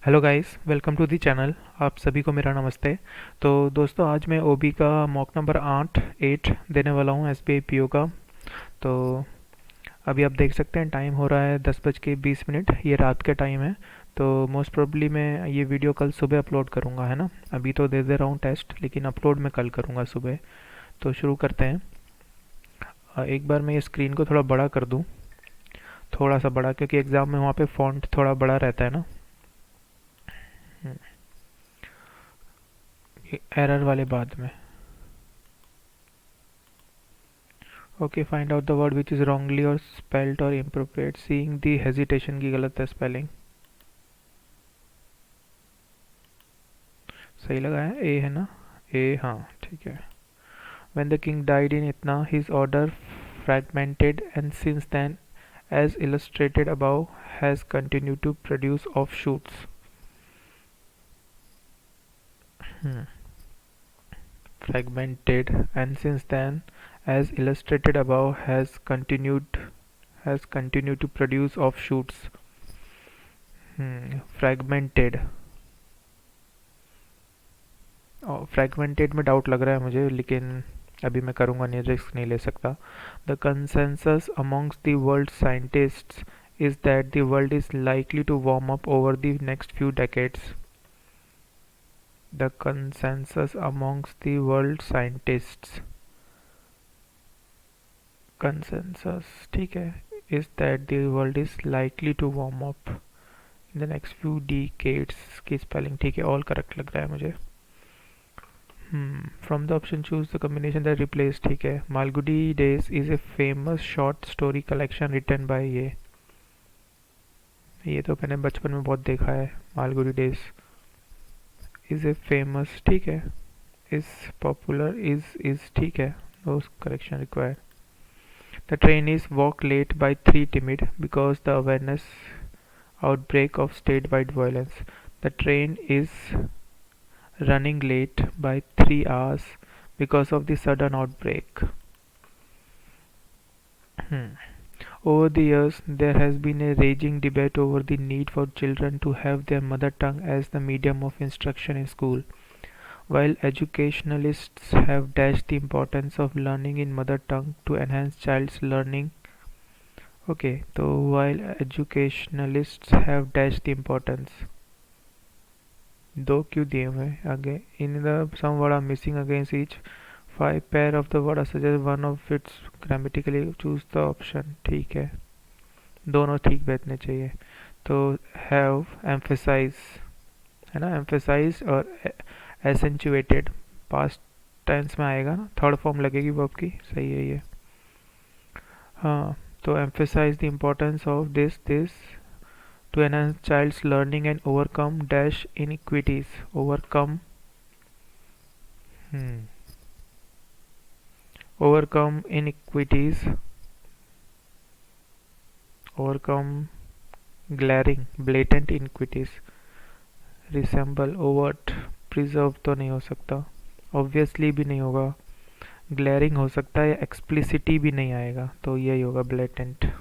Hello guys, welcome to the channel. आप सभी को मेरा नमस्ते। तो दोस्तों, आज मैं ओबी का मॉक नंबर 8 देने वाला हूँ एसबीआई पीओ का। तो अभी आप देख सकते हैं टाइम हो रहा है 10:20। ये रात का टाइम है। तो मोस्ट प्रोबेबली मैं ये वीडियो कल सुबह अपलोड करूँगा, है ना। अभी तो दे रहा हूँ टेस्ट, लेकिन अपलोड मैं कल करूँगा सुबह। तो शुरू करते हैं। एक बार मैं ये स्क्रीन को थोड़ा बड़ा कर दूँ, थोड़ा सा बड़ा, क्योंकि एग्ज़ाम में वहाँ पे फ़ॉन्ट थोड़ा बड़ा रहता है ना। एरर वाले बाद में। Okay, find out the word which is wrongly और स्पेल्ड और इम्प्रोप्रिएट। सीइंग दी हेजिटेशन की गलत है स्पेलिंग। सही लगा है, ए है ना। ए, हाँ ठीक है। When the king died in Itna, his order fragmented, and since then, as illustrated above, has continued to produce offshoots. Hmm. Fragmented, and since then, as illustrated above, has continued to produce offshoots. Fragmented। Fragmented में doubt लग रहा है मुझे, लेकिन अभी मैं करूँगा नहीं, रिस्क नहीं ले सकता। The consensus amongst the world scientists is that the world is likely to warm up over the next few decades. The consensus amongst the world scientists, consensus ठीक है, is that the world is likely to warm up in the next few decades की spelling ठीक है, all correct लग रहा है मुझे। From the option choose the combination that replace ठीक है। Malgudi days is a famous short story collection written by ये तो मैंने बचपन में बहुत देखा है। Malgudi days is a famous ठीक है। is popular is ठीक है। no correction required. The train is walked late by three timid because the awareness outbreak of statewide violence. The train is running late by 3 hours because of the sudden outbreak. Over the years, there has been a raging debate over the need for children to have their mother tongue as the medium of instruction in school. While educationalists have dashed the importance of learning in mother tongue to enhance child's learning, okay, so while educationalists have dashed the importance, दो क्यों दिए हुए आगे, in the some word are missing against each five pair of the word are suggest one of its grammatically choose the option ठीक है, दोनों ठीक बैठने चाहिए। तो हैव, एम्फेसाइज, है ना, एम्फेसाइज और एसेंचुएटेड पास्ट टेंस में आएगा ना, थर्ड फॉर्म लगेगी वर्ब की, सही है ये। हाँ, तो emphasise the importance of this to enhance child's learning and overcome dash inequities. Overcome, overcome inequities, overcome glaring blatant inequities. Resemble, overt, preserve तो नहीं हो सकता, ऑब्वियसली भी नहीं होगा, ग्लेयरिंग हो सकता है, या एक्सप्लिसिटी भी नहीं आएगा, तो यही होगा blatant.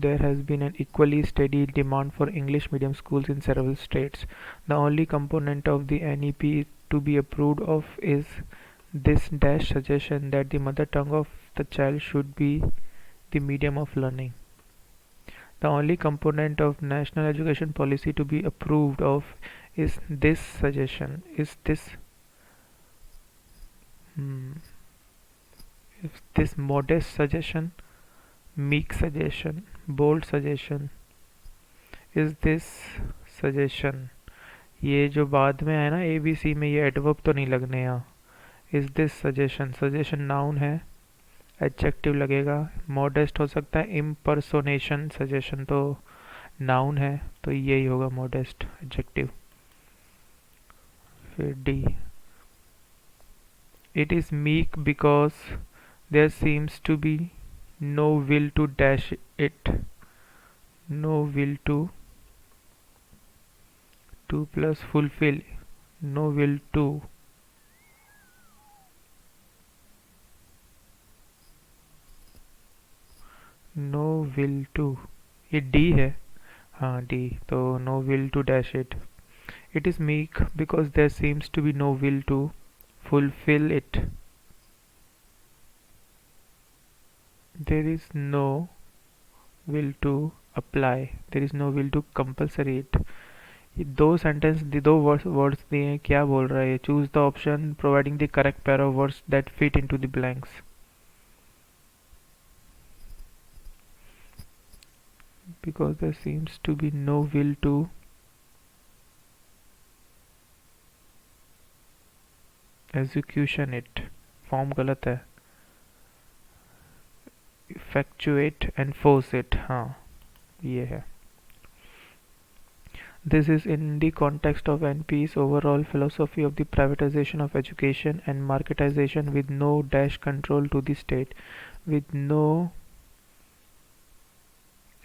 There has been an equally steady demand for English medium schools in several states. The only component of the NEP to be approved of is this dash suggestion that the mother tongue of the child should be the medium of learning. The only component of national education policy to be approved of is this suggestion. Hmm, is this modest suggestion, meek suggestion, bold suggestion, is this suggestion। ये जो बाद में है ना A B C में, ये adverb तो नहीं लगने यहाँ। Is this suggestion, suggestion noun है, एडजेक्टिव लगेगा। मॉडेस्ट हो सकता है, इम्पर्सोनेशन, सजेशन तो नाउन है, तो यही होगा मॉडेस्ट एडजेक्टिव। फिर D, it is meek because there seems to be no will to dash it. No will to plus fulfil, no will to, no will to, ये डी है. हाँ D. तो no will to dash it. It is meek because there seems to be no will to fulfill it. There is no will to apply. There is no will to compulsory it. ये दो sentence दो words दिए हैं. क्या बोल रहा है ये? Choose the option providing the correct pair of words that fit into the blanks. Because there seems to be no will to execution it. Form गलत है. effectuate and force it. हाँ ये है. This is in the context of NP's overall philosophy of the privatization of education and marketization with no dash control to the state, with no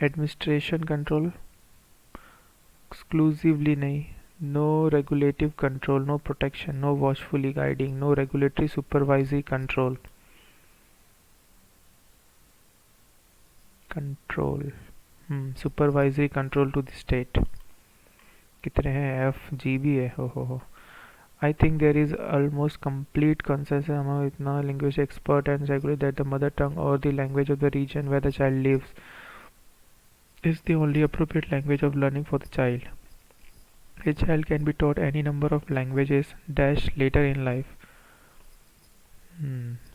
administration control, exclusively नहीं, no regulative control, no protection, no watchfully guiding, no regulatory supervisory control. Supervisory control to the state. कितने हैं? F G भी है. हो. I think there is almost complete consensus among इतना linguistic expert and regulate that the mother tongue or the language of the region where the child lives is the only appropriate language of learning for the child. A child can be taught any number of languages dash later in life.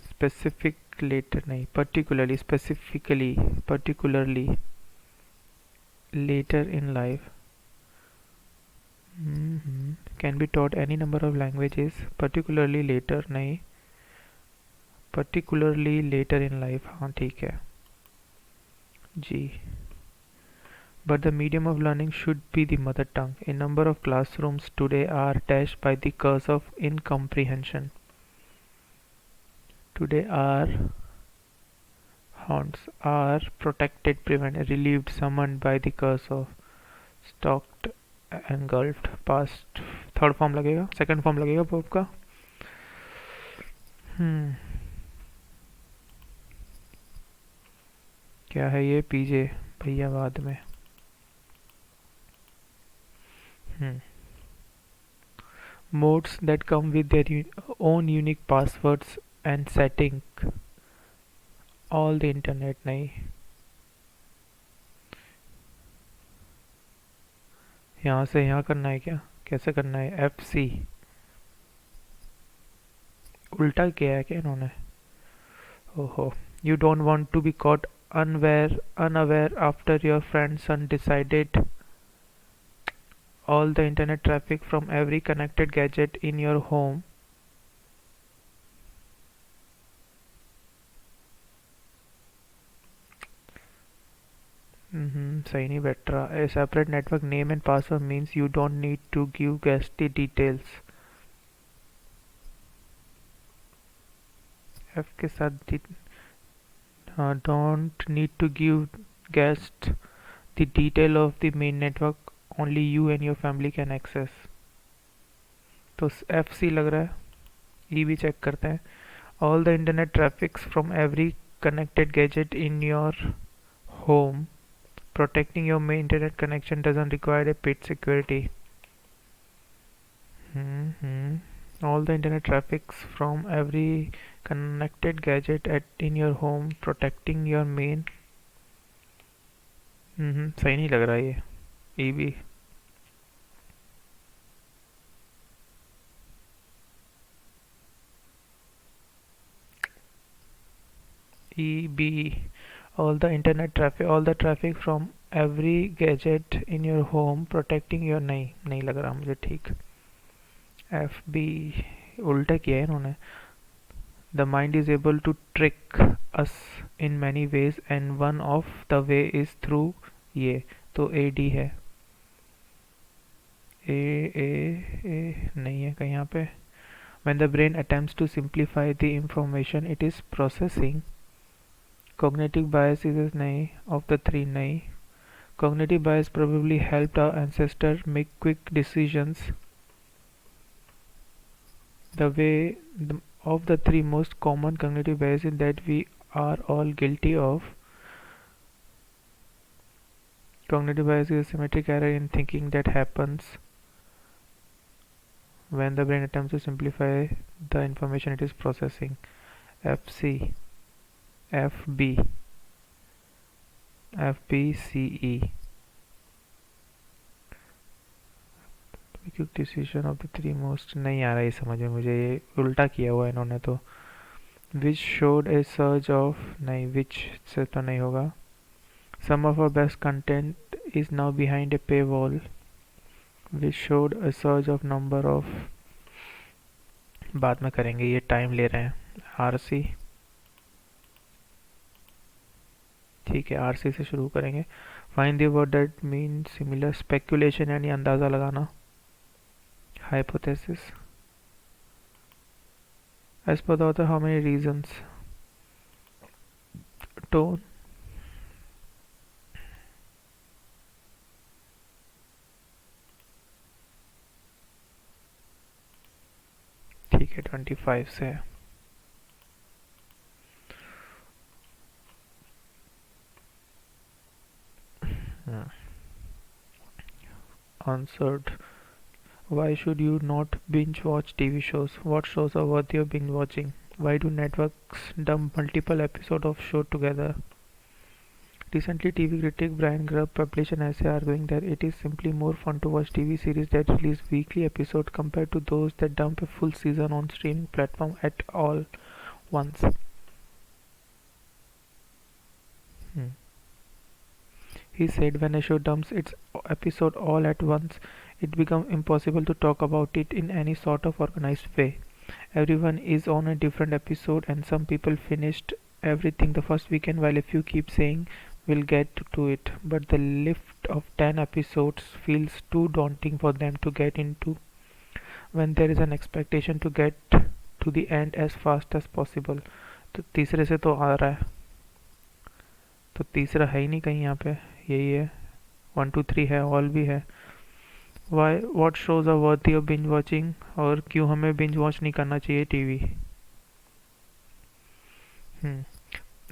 Specific later नहीं, particularly later in life. Can be taught any number of languages, particularly later नहीं, particularly later in life. हाँ ठीक है जी. But the medium of learning should be the mother tongue. A number of classrooms today are dashed by the curse of incomprehension. Today are haunts are protected, prevented, relieved, summoned by the curse of stalked, engulfed. Past third form लगेगा, second form लगेगा verb का. क्या है ये? पीजे भैया बाद में. Modes that come with their own unique passwords and setting. All the internet नहीं. यहाँ से यहाँ करना है क्या? कैसे करना है? FC उल्टा किया है क्या इन्होंने? ओहो. You don't want to be caught unaware after your friend's son decided all the internet traffic from every connected gadget in your home सही नहीं बैठ रहा. A separate network name and password means you don't need to give guests the details. F के साथ don't need to give guests the detail of the main network. Only you and your family can access. तो FC लग रहा है. E भी check करते हैं. All the internet traffics from every connected gadget in your home. Protecting your main internet connection doesn't require a paid security. All the internet traffics from every connected gadget in your home. Protecting your main. सही नहीं लग रहा ये. E भी. EB. All the traffic from every gadget in your home protecting your. नहीं लग रहा मुझे ठीक. FB उल्टा किया है इन्होंने. The mind is able to trick us in many ways and one of the way is through ये. तो AD है. A नहीं है कहीं यहाँ पे. When the brain attempts to simplify the information it is processing. Cognitive bias is नहीं. Of the three नहीं. Cognitive bias probably helped our ancestors make quick decisions. Of the three most common cognitive biases that we are all guilty of. Cognitive bias is a symmetric error in thinking that happens when the brain attempts to simplify the information it is processing. FC, FB, FBCE. Quick decision of the three most नहीं आ रहा है समझ में मुझे, ये उल्टा किया हुआ है इन्होंने तो. Which showed a search of, नहीं विच से तो नहीं होगा. Some of our best content is now behind a paywall. Which showed a search of number of, बाद में करेंगे, ये टाइम ले रहे हैं. आरसी, ठीक है आरसी से शुरू करेंगे. Find the word that mean similar. Speculation यानी अंदाज़ा लगाना. hypothesis. As per the author, how many reasons? Tone. ठीक है 25 से. Answered. Why should you not binge watch TV shows? What shows are worthy of binge watching? Why do networks dump multiple episodes of show together? Recently, TV critic Brian Grubb published an essay arguing that it is simply more fun to watch TV series that release weekly episodes compared to those that dump a full season on streaming platform at all once. He said when a show dumps its episode all at once, it becomes impossible to talk about it in any sort of organized way. Everyone is on a different episode, and some people finished everything the first weekend while a few keep saying we'll get to it, but the lift of 10 episodes feels too daunting for them to get into when there is an expectation to get to the end as fast as possible. तो तीसरे से तो आ रहा है, तो तीसरा है ही नहीं कहीं यहाँ पे, यही है. 1 2 3 है, ऑल भी है. Why what shows are worthy of binge watching, और क्यों हमें बिंज वॉच नहीं करना चाहिए TV.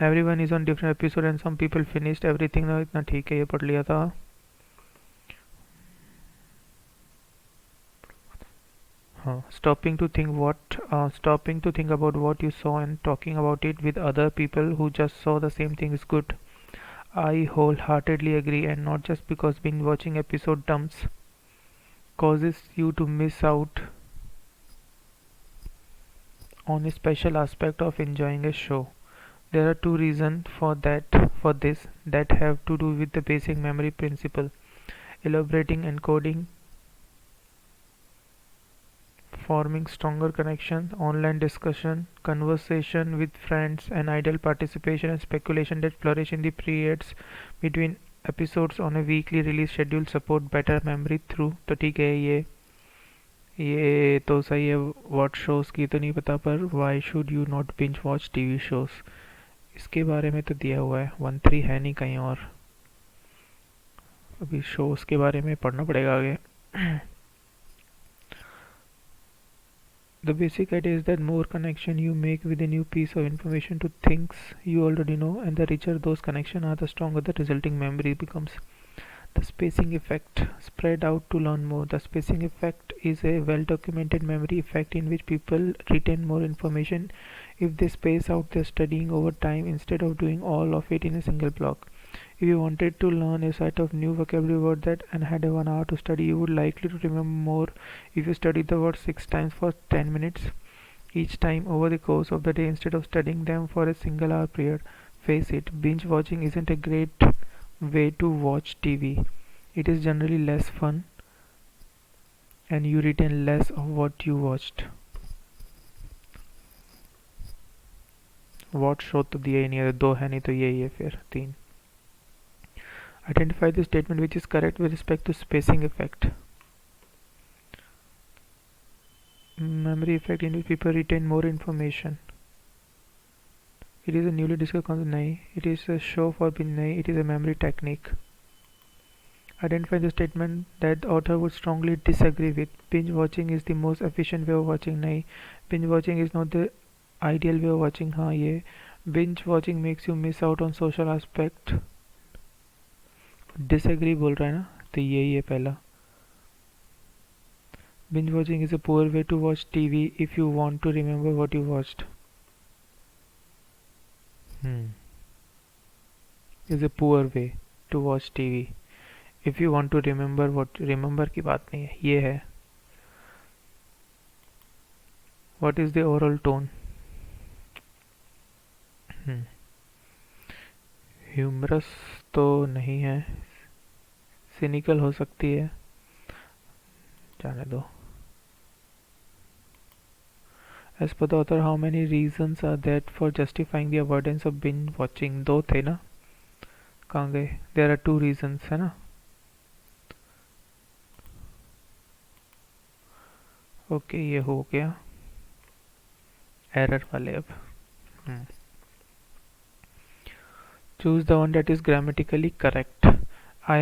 Everyone is on different episode and some people finished everything. इतना ठीक है, ये पढ़ लिया था. Stopping to think about what you saw and talking about it with other people who just saw the same thing is good. I wholeheartedly agree, and not just because binge watching episode dumps causes you to miss out on a special aspect of enjoying a show. There are two reasons for this that have to do with the basic memory principle: elaborating encoding, forming stronger connections, online discussion, conversation with friends, and idle participation and speculation that flourish in the periods between episodes on a weekly release schedule support better memory through. तो ठीक है, ये तो सही है. What shows की तो नहीं पता, पर why should you not binge watch TV shows, इसके बारे में तो दिया हुआ है. 1 3 है नहीं कहीं और. अभी शोज के बारे में पढ़ना पड़ेगा आगे. The basic idea is that more connection you make with a new piece of information to things you already know, and the richer those connections are, the stronger the resulting memory becomes. The spacing effect. Spread out to learn more. The spacing effect is a well-documented memory effect in which people retain more information if they space out their studying over time instead of doing all of it in a single block. If you wanted to learn a set of new vocabulary words and had 1 hour to study, you would likely to remember more if you studied the word 6 times for 10 minutes each time over the course of the day instead of studying them for a single hour period. Face it, binge watching isn't a great way to watch TV. It is generally less fun and you retain less of what you watched. What show तो दिया ही नहीं है, 2 है नहीं तो यही है फिर 3. Identify the statement which is correct with respect to spacing effect. Memory effect in which people retain more information. It is a newly discovered concept. Nahi. It is a show for being nahi. It is a memory technique. Identify the statement that the author would strongly disagree with. Binge watching is the most efficient way of watching. Nahi. Binge watching is not the ideal way of watching. हाँ ये. Binge watching makes you miss out on social aspect. Disagree बोल रहा है ना, तो यही है पहला. Binge watching is a poor way to watch TV if you want to remember what you watched. Hmm. Is a poor way to watch TV if you want to remember what. Remember की बात नहीं है, ये है. What is the overall tone? Hmm. Humorous तो नहीं है, cynical हो सकती है, जाने दो. As per the author, how many reasons are there for justifying the avoidance of binge watching? दो थे ना, कहाँ गए? There are two reasons है ना. ओके ये हो गया एरर वाले अब. Choose the one that is grammatically correct. I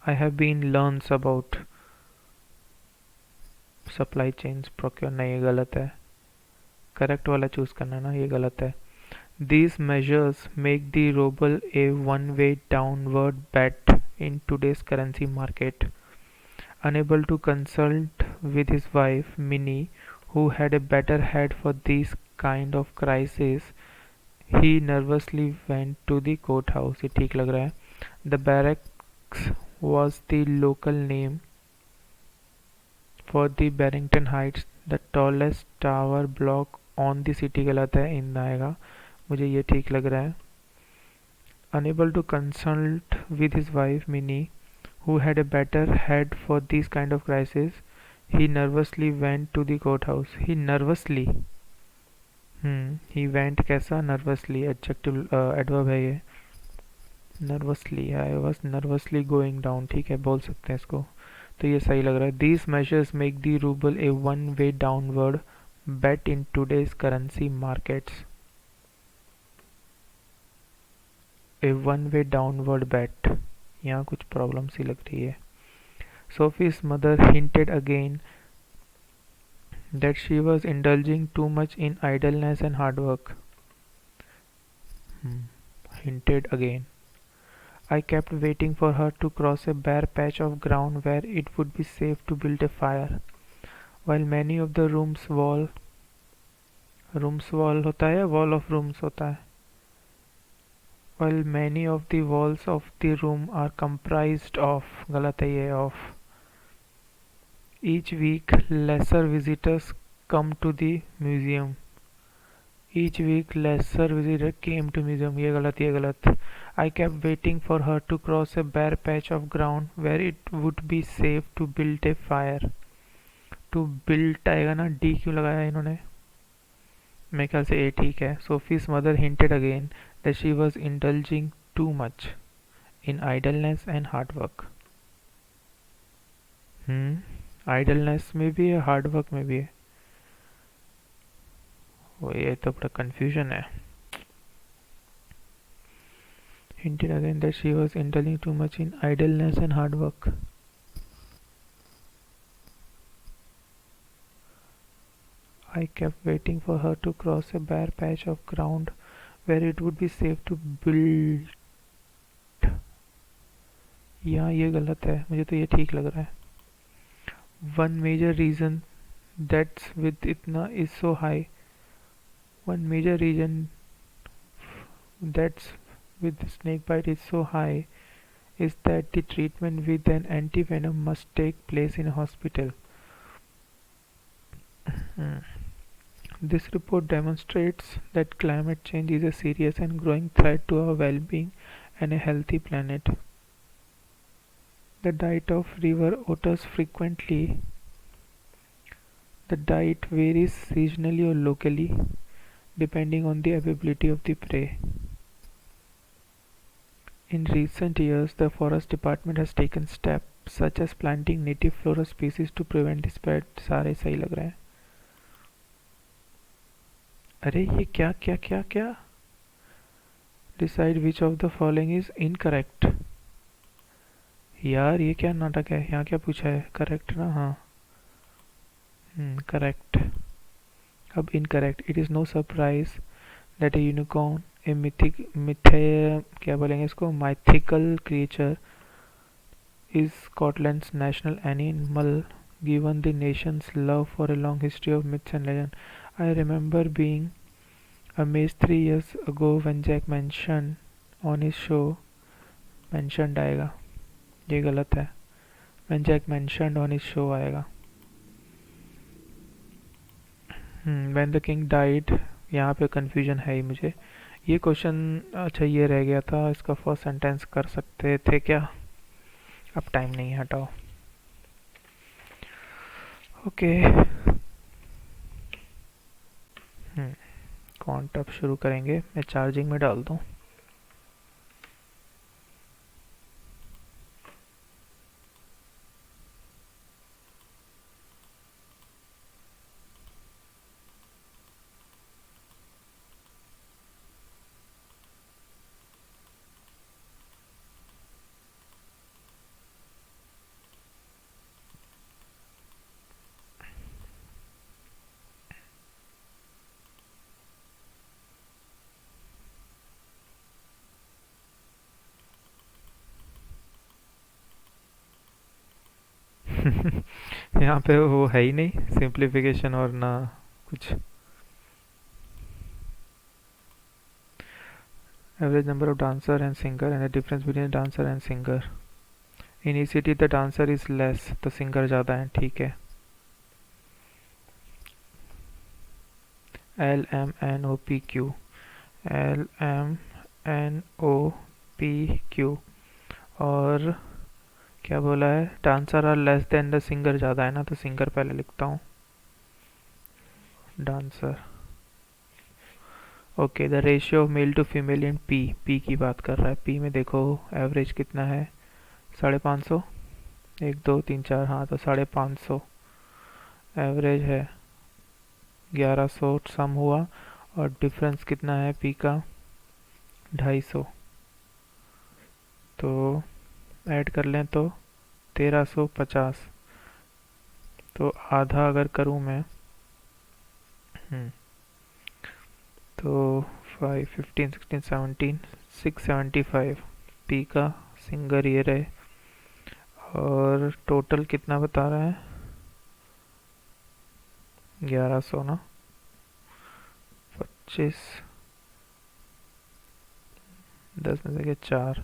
have been learns about supply chains procure. नहीं ये गलत है, करेक्ट वाला चूज करना ना, ये गलत है. These measures make the ruble a one-way downward bet in today's currency market. Unable to consult with his wife Minnie, who had a better head for these kind of crises, he nervously went to the courthouse. ये ठीक लग रहा है. The barracks was the local name for the Barrington Heights, the tallest tower block on the city. गलत है, इन आएगा. मुझे ये ठीक लग रहा है. Unable to consult with his wife Minnie, who had a better head for these kind of crises, he nervously went to the courthouse. He nervously. He went कैसा? nervously adjective adverb है ये. nervously I was nervously going down. ठीक है, बोल सकते हैं इसको, तो ये सही लग रहा है. These measures make the ruble a one-way downward bet in today's currency markets. A one-way downward bet. यहाँ कुछ प्रॉब्लम सी लग रही है. Sophie's mother hinted again that she was indulging too much in idleness and hard work. Hinted again. I kept waiting for her to cross a bare patch of ground where it would be safe to build a fire. While many of the rooms wall होता है या wall of rooms होता है? While many of the walls of the room are comprised of, गलत है ये of. Each week lesser visitors come to the museum. Each week lesser visitor came to museum. ये गलत. I kept waiting for her to cross a bare patch of ground where it would be safe to build a fire. To build आएगा ना, D क्यों लगाया इन्होंने? मेरे ख्याल से A ठीक है. Sophie's mother hinted again that she was indulging too much in idleness and hard work. idleness में भी है, hard work में भी है. वो ये तो बड़ा confusion है. Hinted again that she was indulging too much in idleness and hard work. I kept waiting for her to cross a bare patch of ground where it would be safe to build. यहाँ ये गलत है, मुझे तो ये ठीक लग रहा है. One major reason that's with Itna is so high. One major reason that's with the snake bite is so high is that the treatment with an antivenom must take place in a hospital. This report demonstrates that climate change is a serious and growing threat to our well-being and a healthy planet. The diet of river otters frequently. The diet varies seasonally or locally, depending on the availability of the prey. In recent years, the Forest Department has taken steps such as planting native flora species to prevent the spread. सारे सही लग रहे हैं. अरे ये क्या क्या क्या क्या? Decide which of the following is incorrect. यार ये क्या नाटक है? यहाँ क्या पूछा है? करेक्ट ना? हाँ. करेक्ट. अब incorrect. It is no surprise that a unicorn, ए मिथे क्या बोलेंगे इसको, mythical creature is Scotland's national animal given the nation's love for a long history of myths and legends. I remember being amazed 3 years ago when Jack mentioned on his show, mentioned आएगा, ये गलत है, when Jack mentioned on his show आएगा, when the king died, यहाँ पे confusion है ही मुझे। ये क्वेश्चन अच्छा ये रह गया था, इसका फर्स्ट सेंटेंस कर सकते थे क्या? अब टाइम नहीं है, हटाओ। ओके कॉन्ट अब शुरू करेंगे, मैं चार्जिंग में डाल दूँ। यहाँ पे वो है ही नहीं सिंप्लीफिकेशन और ना कुछ। Average number of dancer and singer and the difference between dancer and singer. In each city the dancer is less, तो सिंगर ज़्यादा है, ठीक है। LMNOPQ, LMNOPQ, और क्या बोला है, dancer are less than the singer, ज़्यादा है ना, तो सिंगर पहले लिखता हूँ, dancer. Okay, the ratio of male to female in P की बात कर रहा है। पी में देखो एवरेज कितना है, 550, 1 2 3 4, हाँ तो 550 एवरेज है, 1100 सम हुआ, और डिफरेंस कितना है पी का, 250, तो ऐड कर लें तो 1350, तो आधा अगर करूँ मैं, तो 5 15 16 17 675 पी का सिंगर ये रहे, और टोटल कितना बता रहा है, 1100 ना, 25 10 में से 4,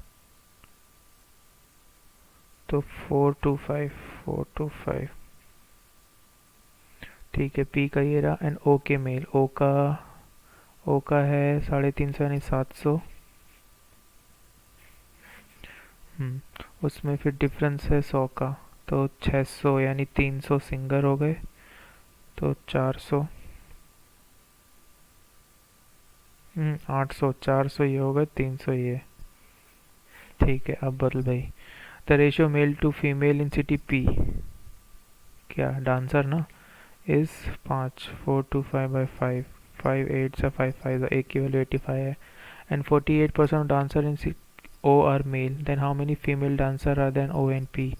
तो 425 ठीक है। पी का ये रहा, एंड ओ के मेल, ओ का है 350 यानी 700, उसमें फिर डिफरेंस है 100 का, तो 600 यानी 300 सिंगर हो गए, तो 400, 800 400 ये हो गए, 300 ये, ठीक है। अब बदल भाई, the ratio male to female in city P, क्या डांसर ना, इज 5 425/5, 5 8 से 5 5, एक की वैल्यू 85 है, and 48% of dancer in O R male, then how many female dancer are then O and P,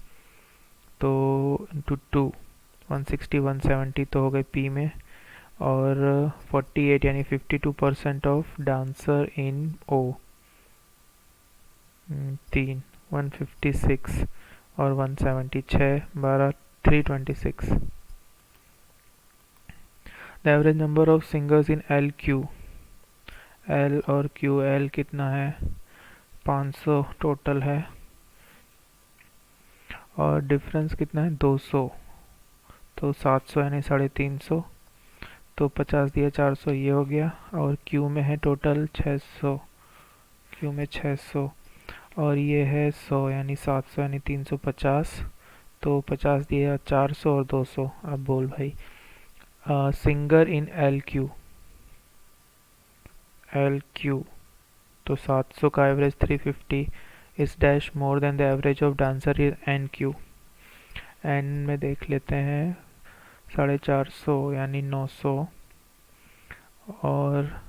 तो इंटू 2, 160 170 तो हो गए पी में, और 48 यानी 52% ऑफ डांसर इन ओ, 3 156 और 170, 6 12 326। The average number of singers in L Q, L और Q, L कितना है 500 टोटल है, और डिफरेंस कितना है 200, तो 700 यानी 350, तो 50 दिया 400 ये हो गया, और क्यू में है टोटल 600, क्यू में 600, और ये है 100 यानी 700 यानी 350, तो 50 दिया 400 और 200। अब बोल भाई, सिंगर इन एल क्यू, तो 700 का एवरेज 350 इस dash more than the average of dancer in N Q, N में देख लेते हैं 450 यानी 900, और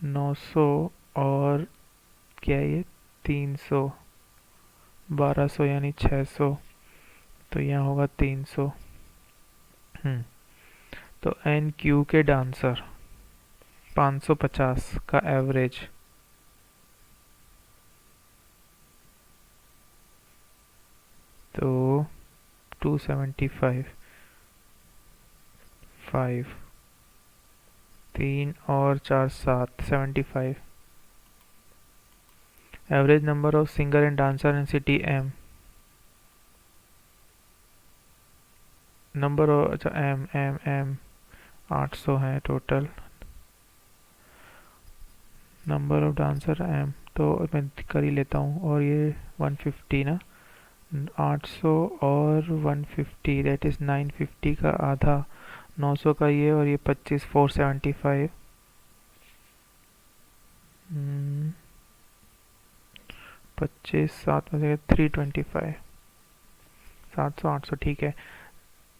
900 और क्या ये 300, 1200 यानी 600, तो यहाँ होगा 300। तो एन क्यू के डांसर 550 का एवरेज, तो 275, 5, 3 और 4 7, 75। Average number of singer and dancer in city M, number of, अच्छा एम एम एम 800 है total. Number of dancer M तो मैं कर ही लेता हूँ, और ये 150 ना, 800 और 150 दैट इज़ 950 का आधा, 900 का ये, और ये 25, 475। 25 7 में से 325, 700 800 ठीक है।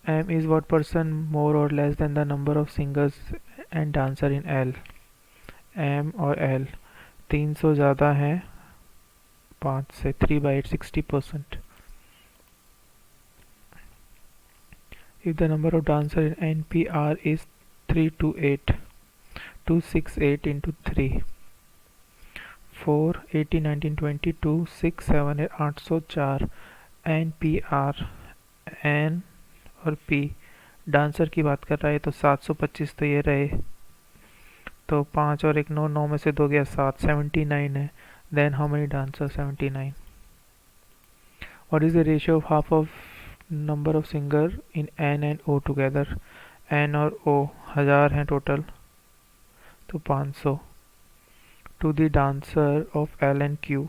M is what person more और less than the number of singers and dancer in L. M और एल 300 ज़्यादा है 5 से, 3/8 60%। If the number of dancer in NPR is 328, 268 into 3, 4, 18, 19, 22, 6, 7, 804। NPR, N और P डांसर की बात कर रहा है, तो 725 तो ये रहे, तो 5 और 1 9, 9 में से 2 गया 7, 79 है। Then how many dancer, 79। What is the ratio of half of number of singer in N and O together? N और O 1000 हैं टोटल, तो 500 to the dancer of L and Q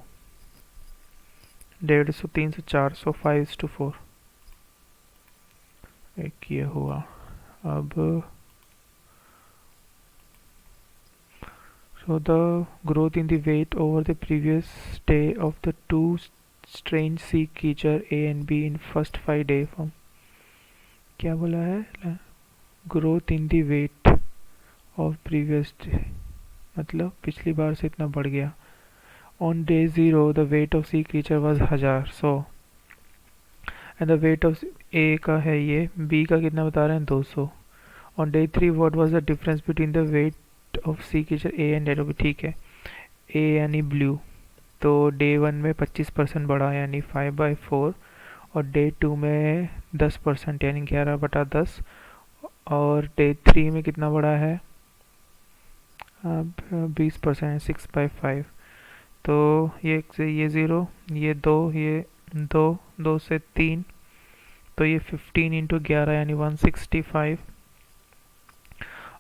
150, 300, 400, 5:4। एक ये हुआ। अब so the growth in the weight over the previous day of the two strange sea creature A and B in first 5 day from, क्या बोला है, growth in the weight of previous day, मतलब पिछली बार से इतना बढ़ गया। On day 0 the weight of C creature was 1000, so and the weight of A का है ये, बी का कितना बता रहे हैं 200। On day 3 what was the difference between the weight of C creature A and that of, ठीक है, ए यानी ब्लू, तो डे 1 में 25% बढ़ा यानी 5/4, और डे 2 में 10% यानी 11/10, और डे 3 में कितना बढ़ा है, अब 20%, 6/5। तो ये से ये 0, ये 2, ये 2, 2 से 3, तो ये 15 इंटू 11 यानी 165।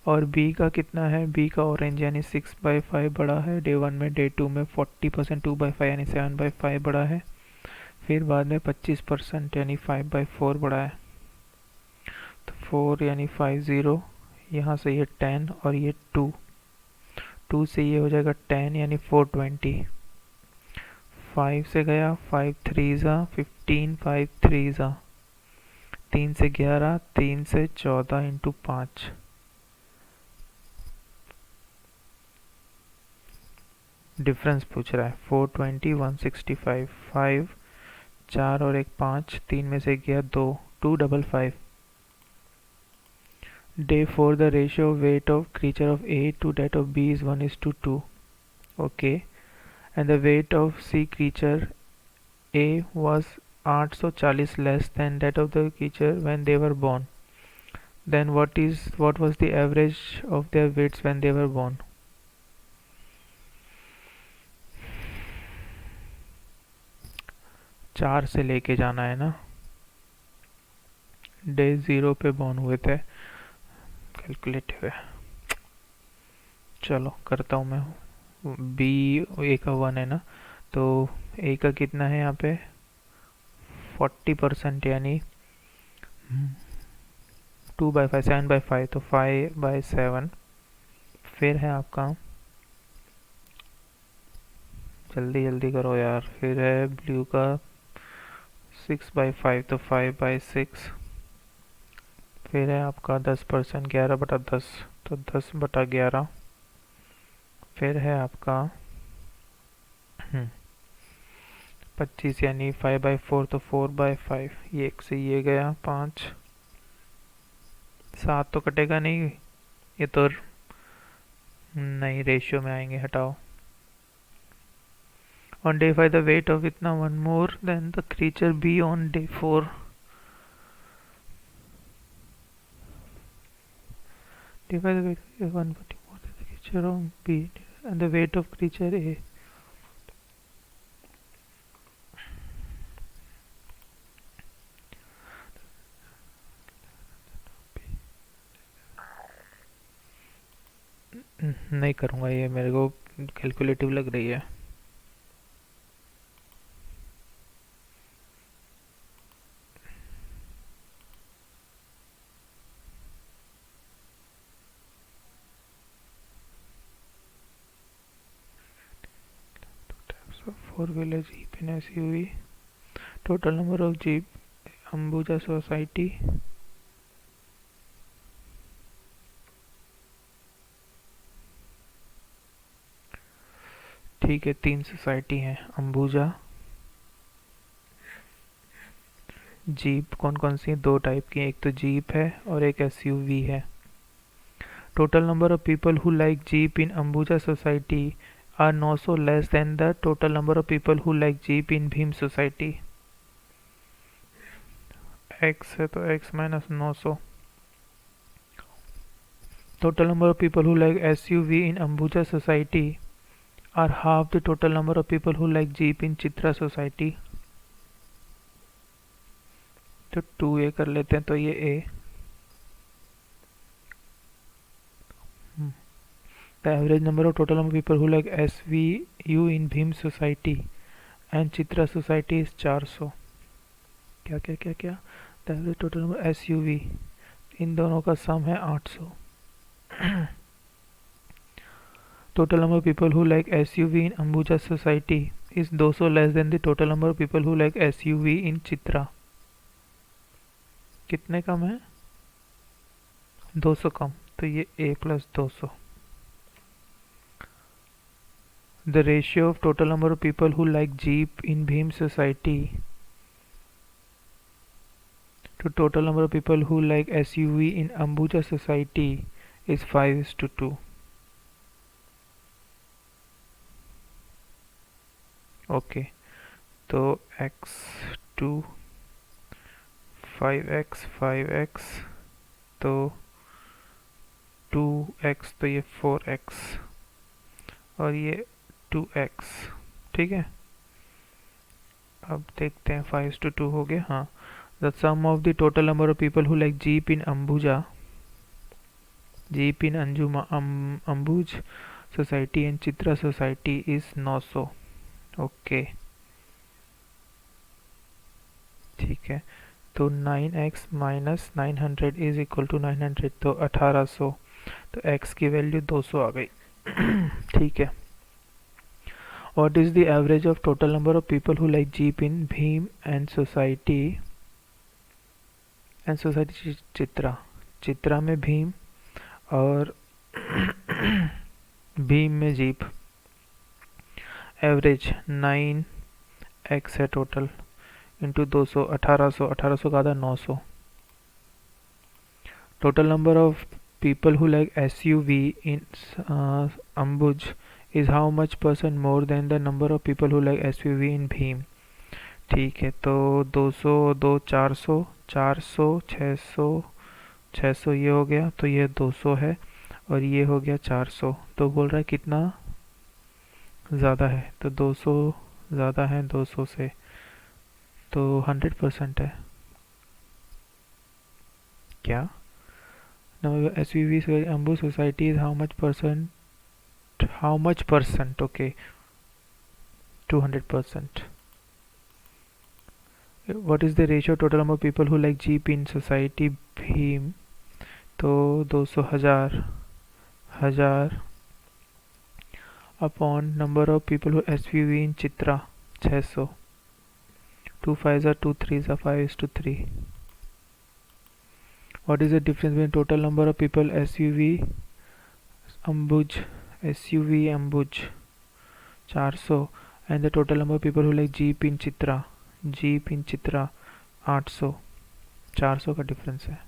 और बी का कितना है, बी का ऑरेंज यानी 6/5 बड़ा है डे 1 में, डे 2 में 40% 2/5 यानी 7/5 बड़ा है, फिर बाद में 25% यानी 5/4 बड़ा है, तो 4 यानी 50, यहाँ से ये 10 और ये 2, 2 से ये हो जाएगा 10 यानी 420। 5 से गया 5 3 15, 5 3 3 से 11, 3 से 14 इंटू 5, डिफरेंस पूछ रहा है 420, 165, 5 4 और 1 5, 3 में से गया 2, 255। Day 4 the ratio of weight of creature of A to that of B is 1:2, okay, and the weight of C creature A was 840 less than that of the creature when they were born. Then what was the average of their weights when they were born? चार से लेके जाना है ना, day 0 पे born हुए थे, calculative है, चलो करता हूँ मैं। बी ए का 1 है ना, तो ए का कितना है यहाँ पे 40% यानी 2/5, 7/5, तो 5/7। फिर है आपका, जल्दी जल्दी करो यार, फिर है ब्लू का 6/5, तो 5/6। फिर है आपका 10%, 11/10, तो 10/11। फिर है आपका 25 यानी 5/4, तो 4/5। ये एक से ये गया 5, 7 तो कटेगा नहीं, ये तो नहीं, रेशियो में आएंगे, हटाओ। On day 5 the weight of इतना one more than the creature B on day 4। Day 5 the weight of 140 more than the creature on B and the weight of creature A. नहीं करूँगा, ये मेरे को कैलकुलेटिव लग रही है। Four wheeler jeep in SUV, total number of jeep Ambuja society. ठीक है, 3 सोसाइटी हैं अंबुजा। जीप कौन कौन सी? 2 टाइप की, एक तो जीप है और एक एसयूवी है। Total number of people who like jeep in Ambuja society are 900 less than the total number of people who like jeep in Bhim society. X है तो X minus 900। Total number of people who like SUV in Ambuja society are half the total number of people who like jeep in Chitra society. तो 2a कर लेते हैं, तो ये a। The average number of total number of people who like SVU in Bhim society and Chitra society is 400। क्या क्या क्या क्या? The average total number SUV, इन दोनों का सम है 800। Total number of people who like SUV in Ambuja society is 200 less than the total number of people who like SUV in Chitra। कितने कम है? 200 कम, तो ये a plus 200। The ratio of total number of people who like Jeep in Bhim society to total number of people who like SUV in Ambuja society is 5:2। Okay, तो x2 5x 5x, तो 2x, तो ये 4x और ये 2x। ठीक है, अब देखते हैं 5:2 हो गया। हाँ, the sum of the total number of people who like jeep in Ambuja, jeep in Anjuma Ambuj society and Chitra society is 900। Okay, ठीक है, तो 9x minus 900 is equal to 900, तो 1800। तो x की वैल्यू 200 आ गई। ठीक है। What is the average of total number of people who like Jeep in Bhim and society Chitra? Chitra में भीम और भीम में जीप। एवरेज 9x है टोटल, इंटू 200, 1800, 1800 का आधा 900। Total number of people who like SUV in Ambuj is how much percent more than the number of people who like SUV in Bhim। ठीक है, तो 200 2 400 400 600 600 ये हो गया, तो ये 200 है और ये हो गया 400। तो बोल रहा है कितना ज़्यादा है, तो 200 ज़्यादा है 200 से, तो 100% है। क्या? Now SUV Ambu society is how much percent? How much percent? Okay, 200%. What is the ratio total number of people who like Jeep in society Bhim? तो 200 हजार upon number of people who SUV in Chitra 600। 2 5s are 2 3s are 5:3। What is the difference between total number of people SUV Ambuj 400 and the total number of people who like Jeep in Chitra 800। 400 का difference है।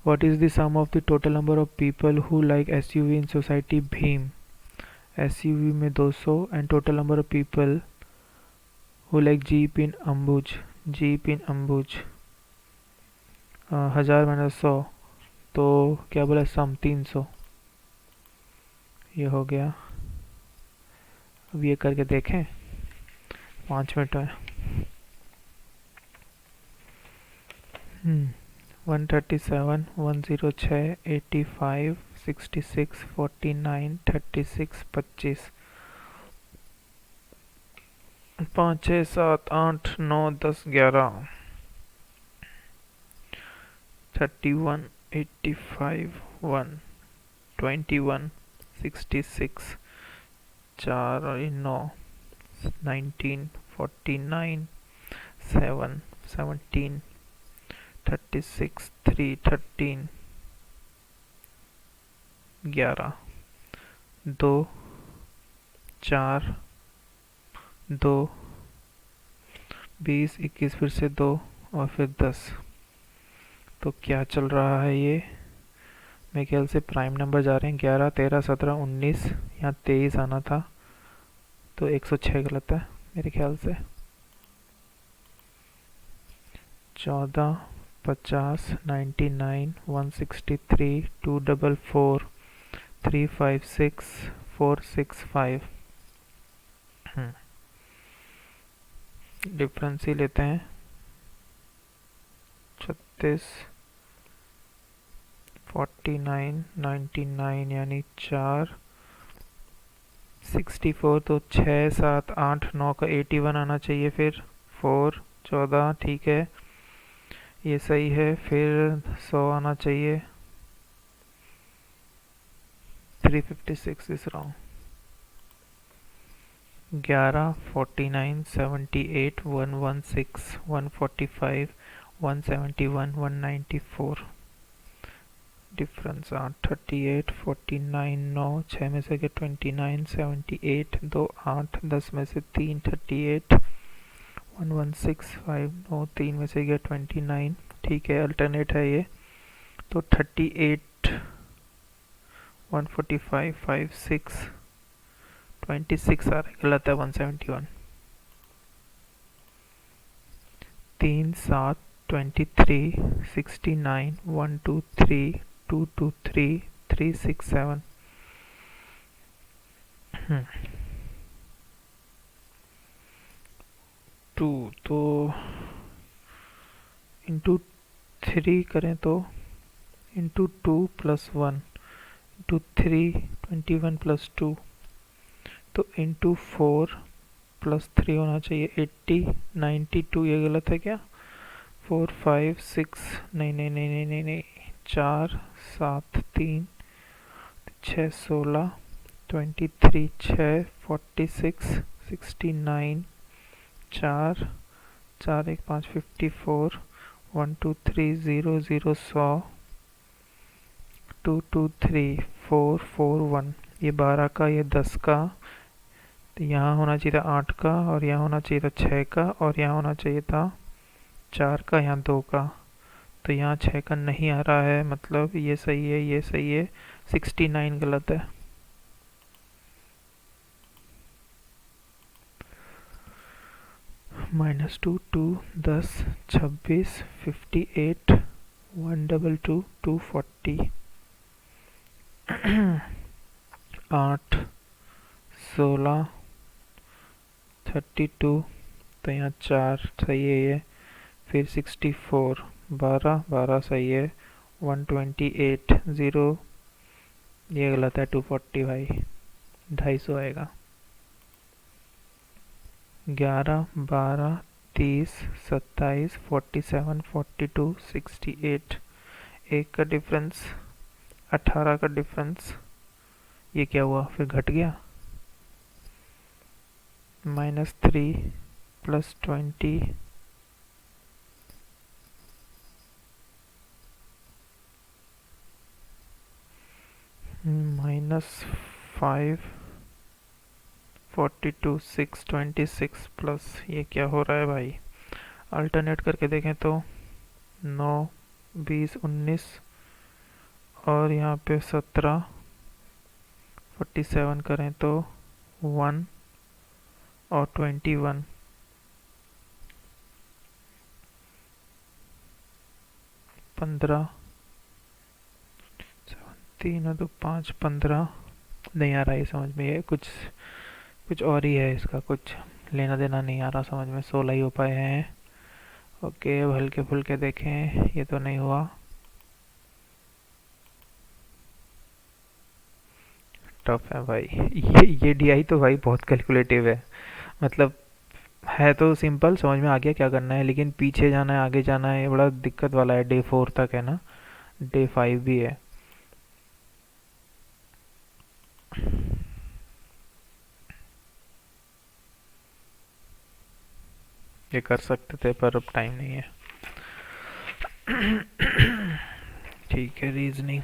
What is the sum of the total number of people who like SUV in society Bhim? SUV में 200 and total number of people who like Jeep in Ambuj. Jeep in Ambuj 1000 minus 100 तो क्या बोला सम 300 ये हो गया। अब ये करके देखें 5 मिनट में। 137 106 85 66 49 36 25 5 6 7 8 9 10 11 31 85 1 21 66 4 और 9 19 49 7 17 36 3 13 11 2 4 2 20 21 फिर से 2 और फिर 10। तो क्या चल रहा है ये? मेरे ख्याल से प्राइम नंबर जा रहे हैं 11 13 17 19 यहाँ 23 आना था तो 106 गलत है मेरे ख्याल से। 14 50 99 163 244 356 465 डिफरेंस ही लेते हैं 36 49 99 यानी 4 64 तो 6 7 8 9 का 81 आना चाहिए फिर 4 14 ठीक है ये सही है फिर 100 आना चाहिए 356 इज रॉन्ग 11 49 78 116 145 171 194 डिफरेंस 8 38 49 9 6 में से 29 78 2 8 10 में से 3 38 116 5 9 3 में से 29 ठीक है अल्टरनेट है ये तो 38 145 5 6 26 आ रहा है गलत है 171 3 7 23 69 123 223 367 2 तो इंटू 3 करें तो इंटू 2 प्लस 1 इंटू 3 21 प्लस 2 तो इंटू 4 प्लस 3 होना चाहिए 80 92 ये गलत है क्या 4 5 6 नहीं नहीं नहीं नहीं नहीं नहीं 4 7 3 6 16 23 6 46 69 4 4 1 5 54 1 2 3 0 0 100 2 2 3 4 4 1 ये 12 का ये 10 का तो यहाँ होना चाहिए था 8 का और यहाँ होना चाहिए था 6 का और यहाँ होना चाहिए था 4 का यहाँ 2 का तो यहाँ 6 का नहीं आ रहा है मतलब ये सही है ये सही है 69 गलत है। -2 2 10 26 58 122 240 8 16 32 तो यहाँ 4 सही है ये फिर 64 12 12 सही है 128 0 ये गलत है 240 भाई 250 आएगा 11 12 30 27 47 42 68 एक का डिफरेंस 18 का डिफरेंस ये क्या हुआ फिर घट गया -3 प्लस 20 -5 42 6 26 प्लस ये क्या हो रहा है भाई अल्टरनेट करके देखें तो 9 20 19 और यहाँ पे 17 47 करें तो 1 और 21 15 3 और 2 5 15 नहीं आ रहा है समझ में, ये कुछ कुछ और ही है, इसका कुछ लेना देना नहीं आ रहा समझ में। 16 ही हो पाए हैं। ओके, अब हल्के फुल्के देखें, ये तो नहीं हुआ। टफ है भाई। ये डीआई तो भाई बहुत कैलकुलेटिव है, मतलब है तो सिंपल, समझ में आ गया क्या करना है, लेकिन पीछे जाना है आगे जाना है, ये बड़ा दिक्कत वाला है। डे 4 तक है ना, डे 5 भी है। ये कर सकते थे पर अब टाइम नहीं है। ठीक है, reasoning.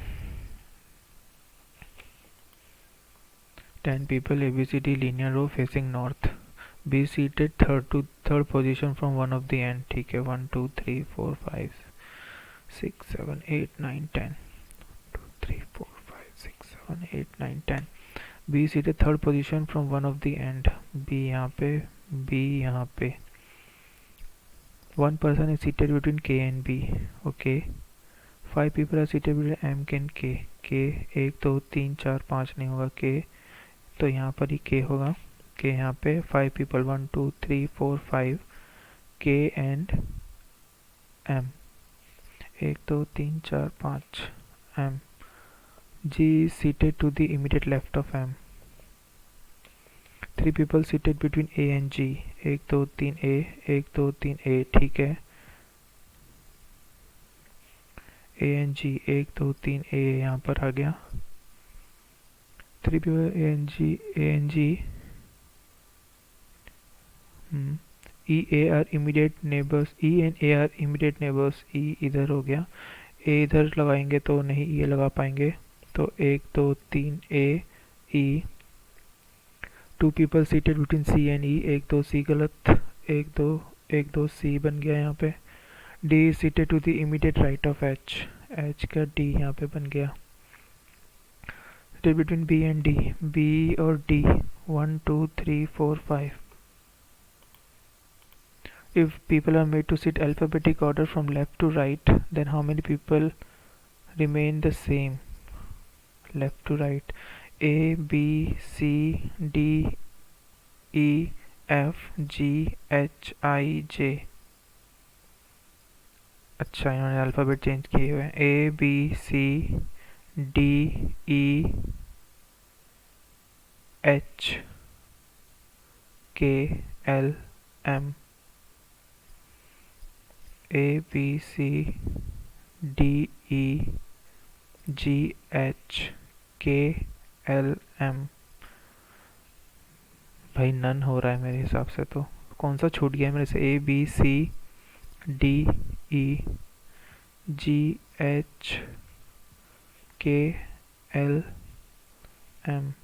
10 people ABCD linear row facing north. Be seated third position from one of the end. ठीक है, 1 2 3 4 5 6 7 8 9 10 2 3 4 5 6 7 8 9 10. Be seated third position from one of the end. B यहाँ पे, B यहाँ पे. One person is seated between K and B. Okay. 5 people are seated between M and K. K 1 2 3 4 5 नहीं होगा K, तो यहाँ पर ही K होगा। K यहाँ पे 5 people 1 2 3 4 5 K and M 1 2 3 4 5 M. G is seated to the immediate left of M. 3 people seated between A and G 1 2 3 A 1 2 3 A, ठीक है। A and G 1 2 3 A यहाँ पर आ गया। 3 people A and G E A are immediate neighbors. E and A are immediate neighbors. E इधर हो गया, A इधर लगाएंगे तो नहीं ये लगा पाएंगे, तो 1 2 3 A E. 2 people seated between C and E 1 2 C गलत, 1 2 C बन गया यहाँ पे। D is seated to the immediate right of H. H का D यहाँ पे बन गया। Between B and D, B और D 1 2 3 4 5. If people are made to sit alphabetic order from left to right, then how many people remain the same? Left to right. A B C D E F G H I J. अच्छा, इन्होंने alphabet change किए हुए हैं। A B C D E H K L M. A B C D E G H K L M. भाई none हो रहा है मेरे हिसाब से, तो कौन सा छूट गया है मेरे से? A B C D E G H K L M.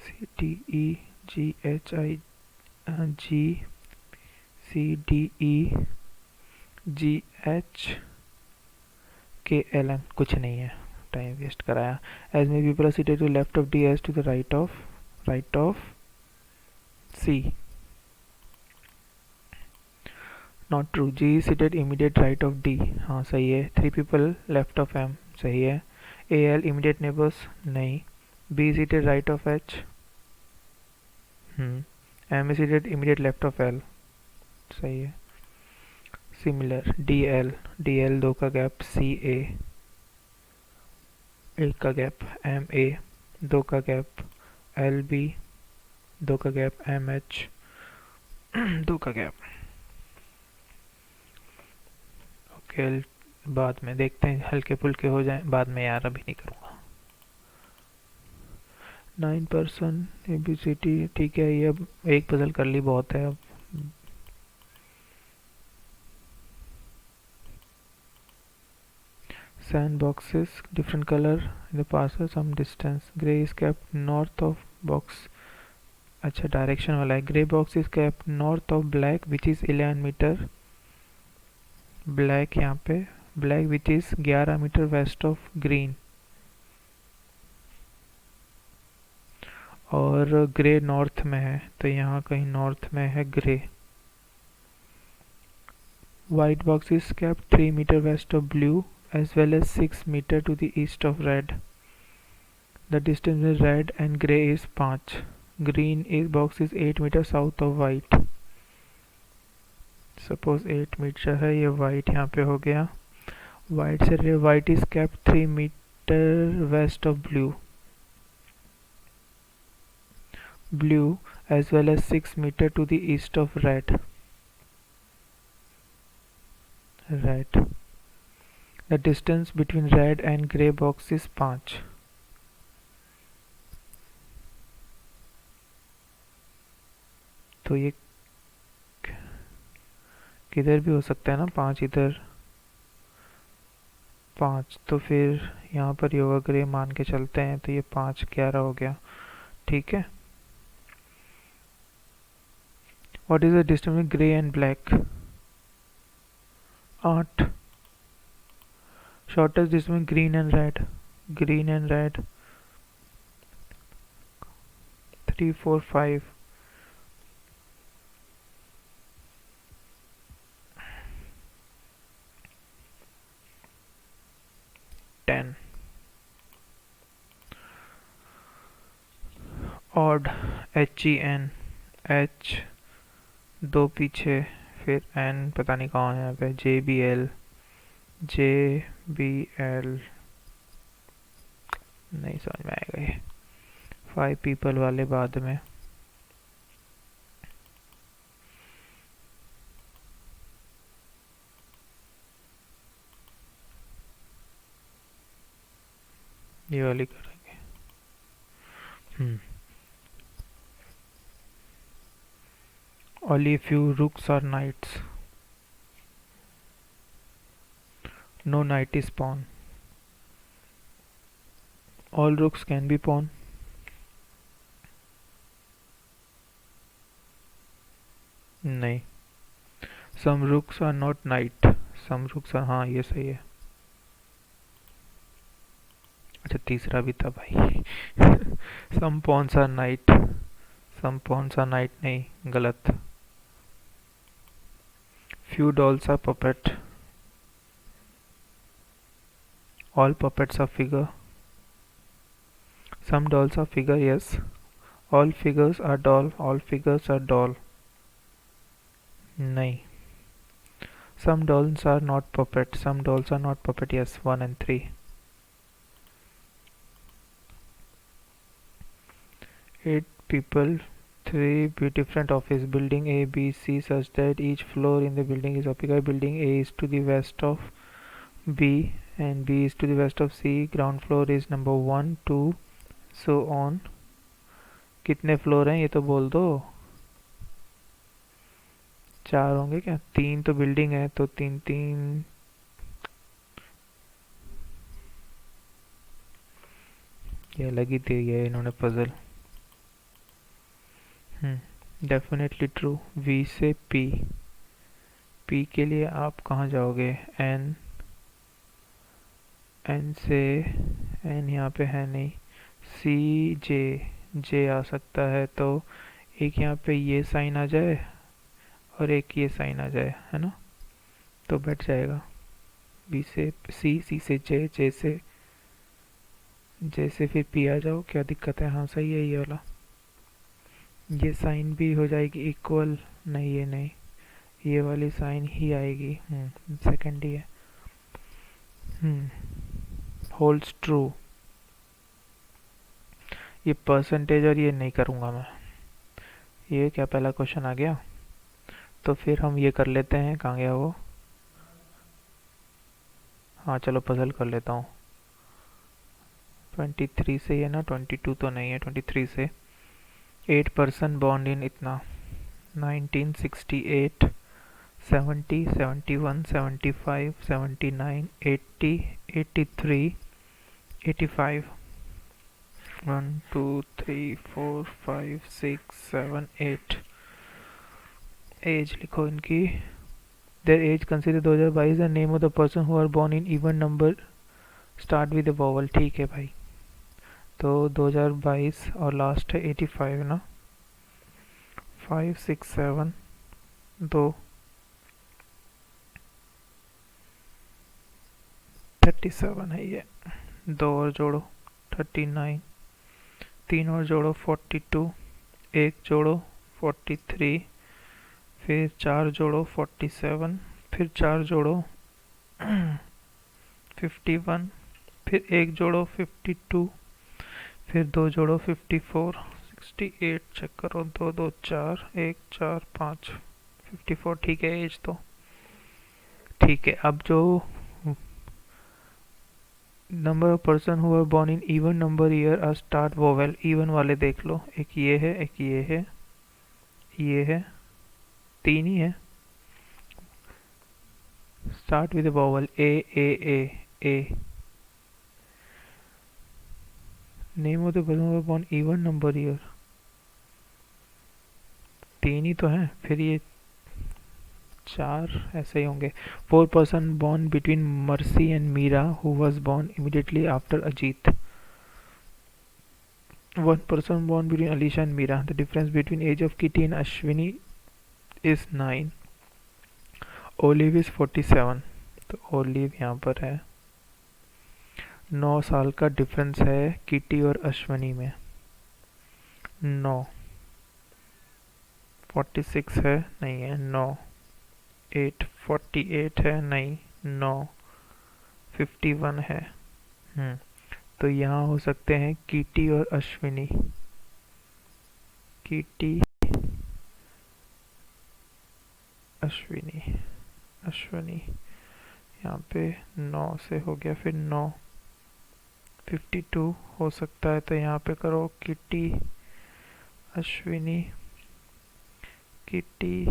C D E G H I G C D E G H K L M. कुछ नहीं है, टाइम वेस्ट कराया। As many people are seated to left of D as to the right of C. Not true. G is seated immediate right of D. हाँ सही है। 3 people left of M. सही है। A L immediate neighbors नहीं। B is seated right of H. M is seated immediate left of L. सही है। Similar D L 2 का gap, C A 1 का गैप, M A 2 का गैप, L B 2 का gap, M H 2 का gap. Okay, बाद में देखते हैं, हल्के फुल्के हो जाएं बाद में, यार अभी नहीं करूँगा। 9% ABCD, ठीक है। ये अब एक पजल कर ली, बहुत है अब। Sand boxes different color in the parcel some distance. Gray is kept north of box. अच्छा, डायरेक्शन वाला है। Grey box is kept north of black which is 11 metre. Black यहाँ पे black which is 11 metre west of green, और grey north में है, तो यहाँ कहीं नॉर्थ में है grey. White box is kept 3 meter west of blue as well as 6 meter to the east of red. The distance between red and grey is 5. Green is box is 8 meter south of white. Suppose 8 meter है, ये white यहाँ पे हो गया. White से white is kept 3 meter west of blue. Blue as well as 6 meter to the east of red. Red. The distance between red and grey box is 5. तो ये किधर भी हो सकता है ना, 5 इधर 5, तो फिर यहाँ पर योगा ग्रे मान के चलते हैं, तो ये 5 11 हो गया. ठीक है. What is the distance between grey and black? 8. Shortest distance green and red? Green and red 3 4 5. 10. Odd HEN, H 2 पीछे, फिर N पता नहीं कहाँ है यहाँ पे, JBL नहीं समझ में आएगा ये. 5 पीपल वाले बाद में. ये वाली करेंगे. Only a few rooks are knights. No knight is pawn. All rooks can be pawn. नहीं. Some rooks are not knight. Some rooks are, हाँ ये सही है. अच्छा तीसरा भी था भाई. Some pawns are knight. Some pawns are knight नहीं, गलत. Few dolls are puppet. All puppets are figure. Some dolls are figure, yes. All figures are doll. All figures are doll. नहीं. Some dolls are not puppet. Some dolls are not puppet, yes. 1 and 3. 8 people, 3 different office building A, B, C, such that each floor in the building is occupied. Building A is to the west of B and B is to the west of C. Ground floor is number 1, 2, so on. कितने floor हैं ये तो बोल दो. 4 होंगे क्या? 3 तो building है, तो 3 3 ये अलग ही दे गया इन्होंने पजल. Definitely true. V से P. P के लिए आप कहाँ जाओगे? N से N यहाँ पे है नहीं. C J आ सकता है, तो एक यहाँ पे ये साइन आ जाए और एक ये साइन आ जाए, है ना, तो बैठ जाएगा. B से C, C से J से फिर P आ जाओ. क्या दिक्कत है? हाँ सही है ये वाला. ये साइन भी हो जाएगी इक्वल. नहीं ये नहीं, ये वाली साइन ही आएगी. सेकंड ही है. Holds true. ये परसेंटेज और ये नहीं करूँगा मैं. ये क्या पहला क्वेश्चन आ गया, तो फिर हम ये कर लेते हैं. कहाँ गया वो? हाँ चलो पजल कर लेता हूँ. 23 से ये ना, 22 तो नहीं है, 23 से. 8 पर्सन बॉन्ड इन इतना 1968 70 71 75 79 80 83 85. 1 2 3 4 5 6 7 8. एज लिखो इनकी their age consider 2022 the name of the person who are born in even number start with the vowel. ठीक है भाई, तो 2022 और लास्ट है 85 ना, 5 6 7 2 37 है ये, दो और जोड़ो 39, तीन और जोड़ो 42, एक जोड़ो 43, फिर चार जोड़ो 47, फिर चार जोड़ो 51, फिर एक जोड़ो 52, फिर दो जोड़ो 54, 68 चेक करो, दो दो चार, एक चार पाँच, 54। ठीक है एज तो ठीक है। अब जो number of person who are born in even number year are start vowel, even वाले देख लो, एक ये है, एक ये है, ये है, तीन ही है। Start with vowel A A A A. Name of the person who are born even number year, तीन ही तो है, फिर ये चार ऐसे ही होंगे। Four person born between Mercy and Meera who was born immediately after Ajit. One person born between Alisha and Meera, the difference between age of Kitty and Ashwini is 9। Olive is 47, तो ओलिव यहाँ पर है। 9 साल का डिफरेंस है किटी और अश्विनी में, 9। 46 है, नहीं है, 9। 8 48 है, नहीं, 9। 51 है। तो यहाँ हो सकते हैं कीटी और अश्विनी, कीटी अश्विनी, अश्विनी यहाँ पे 9 से हो गया, फिर 9। 52 हो सकता है, तो यहाँ पे करो कीटी अश्विनी, कीटी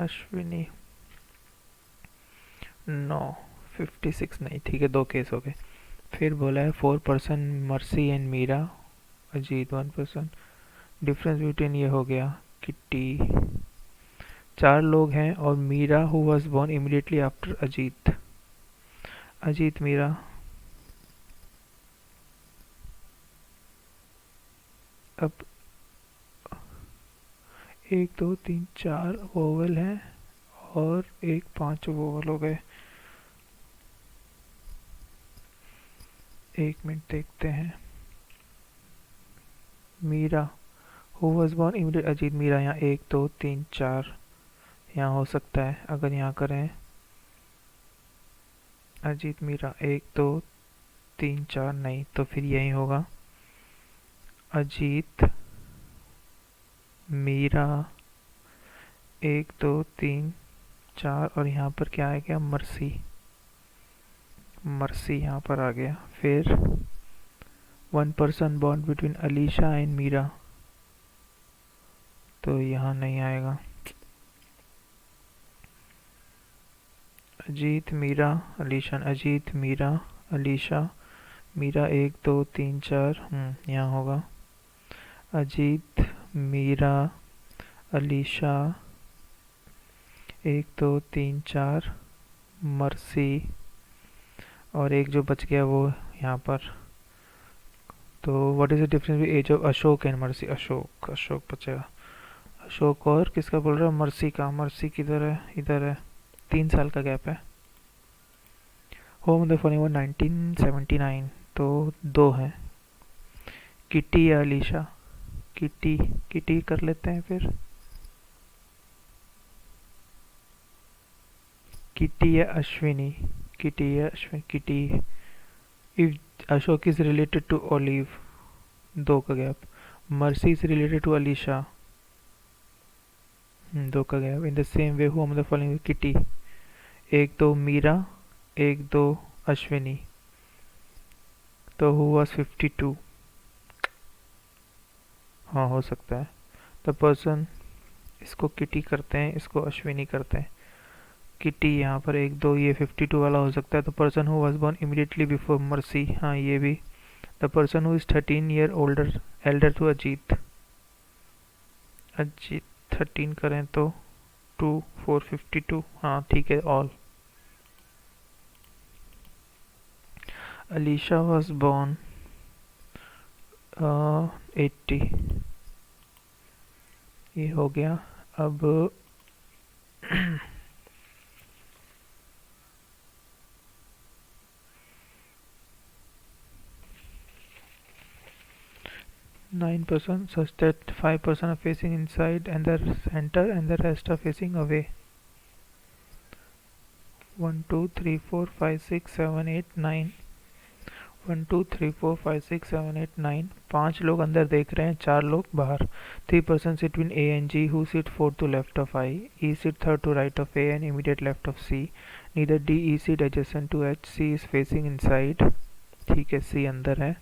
अश्विनी 9। 56 नहीं, ठीक है, दो केस हो गए। फिर बोला है 4 person Mercy and Meera Ajit 1 person, difference between ये हो गया किट्टी, 4 लोग हैं, और Meera who was born immediately after Ajit, Ajit Meera, अब 1 2 3 4 वोवल है और एक 5 वोवल हो गए। एक मिनट देखते हैं। Meera who was born immediate Ajit Meera, यहाँ 1 2 3 4 यहाँ हो सकता है। अगर यहाँ करें अजीत मीरा 1 2 3 4 नहीं, तो फिर यही होगा अजीत मीरा 1 2 3 4, और यहाँ पर क्या आ गया, मर्सी, मर्सी यहाँ पर आ गया। फिर 1 person born between Alisha and Meera, तो यहाँ नहीं आएगा। अजीत मीरा अलीशा, अजीत मीरा अलीशा, मीरा 1 2 3 4, यहाँ होगा अजीत मीरा अलीशा 1 2 3 4 मर्सी, और एक जो बच गया वो यहाँ पर। तो what is the difference between age of Ashok and Mercy, Ashok, Ashok बचेगा, अशोक और किसका बोल रहा है, मर्सी का। मर्सी किधर है, इधर है, 3 साल का गैप है। होम द फॉलोइंग 1979, तो 2 है। किटी या अलीशा, किटी, किटी कर लेते हैं फिर, किटी या अश्विनी, किटी या Ashwini, Kitty. If Ashok is related to Olive, 2 का gap. Mercy is related to Alisha, 2 का gap. In the same way who the following Kitty, 1 2 Meera, 1 2 Ashwini, तो हु वाज 52, हाँ हो सकता है। द पर्सन, इसको किटी करते हैं, इसको अश्विनी करते हैं। किटी यहाँ पर 1 2, ये 52 वाला हो सकता है। तो person who was born immediately before Mercy, हाँ ये भी। The person who is 13 year older elder to Ajit, Ajit 13 करें तो 452, हाँ ठीक है, ऑल। अलीशा वॉज बॉर्न 80, ये हो गया। अब 9% such that 5% are facing inside and the center and the rest are facing away. 1 2 3 4 5 6 7 8 9, 1 2 3 4 5 6 7 8 9, 5 लोग अंदर देख रहे हैं, 4 लोग बाहर। 3% sit between A and G, who sit fourth to left of I. E sit third to right of A and immediate left of C. Neither D E sit adjacent to H. C is facing inside, ठीक है, C अंदर है।